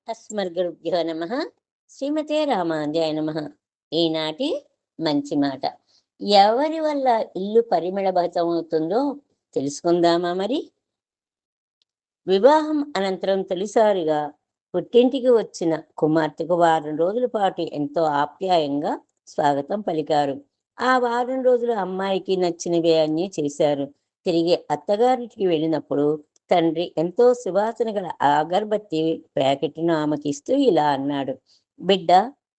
అస్మద్గురుభ్యో నమ. శ్రీమతే రామాంజాయ నమ. ఈనాటి మంచి మాట. ఎవరి వల్ల ఇల్లు పరిమళభరితమవుతుందో తెలుసుకుందామా మరి? వివాహం అనంతరం తొలిసారిగా పుట్టింటికి వచ్చిన కుమార్తెకు వారం రోజుల పాటు ఎంతో ఆప్యాయంగా స్వాగతం పలికారు. ఆ వారం రోజులు అమ్మాయికి నచ్చినవే అన్నీ చేశారు. తిరిగి అత్తగారింటికి వెళ్ళినప్పుడు తండ్రి ఎంతో సువాసన గల అగరబత్తి ప్యాకెట్ను ఆమెకిస్తూ ఇలా అన్నాడు: బిడ్డ,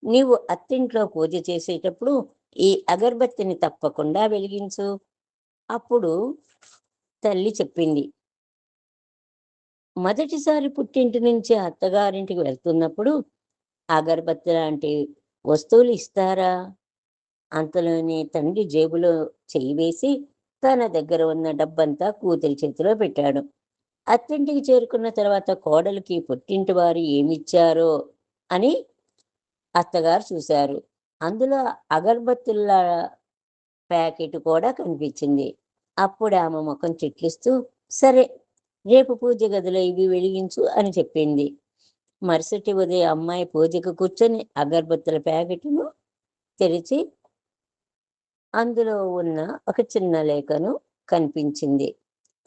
నీవు అత్తింట్లో పూజ చేసేటప్పుడు ఈ అగరబత్తిని తప్పకుండా వెలిగించు. అప్పుడు తల్లి చెప్పింది, మొదటిసారి పుట్టింటి నుంచి అత్తగారింటికి వెళ్తున్నప్పుడు అగరబత్తి లాంటి వస్తువులు ఇస్తారా? అంతలోనే తండ్రి జేబులో చెయ్యి వేసి తన దగ్గర ఉన్న డబ్బంతా కూతురి చేతిలో పెట్టాడు. అత్తింటికి చేరుకున్న తర్వాత కోడలికి పుట్టింటి వారు ఏమిచ్చారో అని అత్తగారు చూశారు. అందులో అగరబత్తుల ప్యాకెట్ కూడా కనిపించింది. అప్పుడు ఆమె ముఖం చిట్లిస్తూ, సరే, రేపు పూజ గదిలో ఇవి వెలిగించు అని చెప్పింది. మరుసటి ఉదయం అమ్మాయి పూజకు కూర్చొని అగరబత్తుల ప్యాకెట్ను తెరిచి అందులో ఉన్న ఒక చిన్న లేఖను కనిపించింది.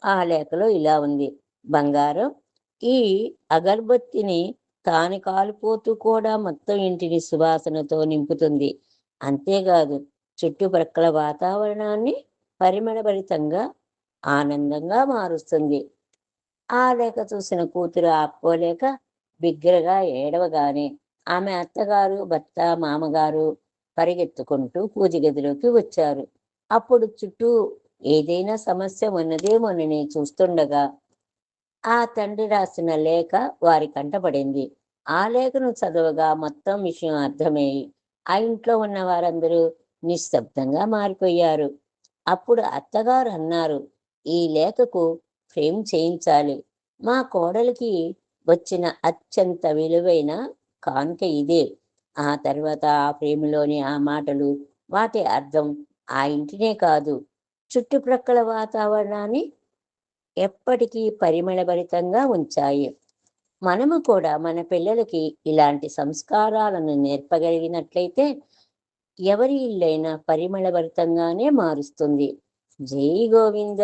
ఆ లేఖలో ఇలా ఉంది: బంగారం, ఈ అగరబత్తిని తాను కాలిపోతూ కూడా మొత్తం ఇంటిని సువాసనతో నింపుతుంది. అంతేకాదు, చుట్టుప్రక్కల వాతావరణాన్ని పరిమళభరితంగా ఆనందంగా మారుస్తుంది. ఆ లేఖ చూసిన కూతురు ఆపుకోలేక బిగ్గరగా ఏడవగానే ఆమె అత్తగారు, భర్త, మామగారు పరిగెత్తుకుంటూ పూజ గదిలోకి వచ్చారు. అప్పుడు చుట్టూ ఏదైనా సమస్య ఉన్నదేమోనని చూస్తుండగా ఆ తండ్రి రాసిన లేఖ వారి కంటపడింది. ఆ లేఖను చదవగా మొత్తం విషయం అర్థమయ్యి ఆ ఇంట్లో ఉన్న వారందరూ నిశ్శబ్దంగా మారిపోయారు. అప్పుడు అత్తగారు అన్నారు, ఈ లేఖకు ఫ్రేమ్ చేయించాలి. మా కోడలికి వచ్చిన అత్యంత విలువైన కానుక ఇదే. ఆ తర్వాత ఆ ఫ్రేములోని ఆ మాటలు, వాటి అర్థం ఆ ఇంటినే కాదు, చుట్టుప్రక్కల వాతావరణాన్ని ఎప్పటికీ పరిమళభరితంగా ఉంచాయి. మనము కూడా మన పిల్లలకి ఇలాంటి సంస్కారాలను నేర్పగలిగినట్లయితే ఎవరి ఇల్లైనా పరిమళభరితంగానే మారుస్తుంది. జై గోవింద.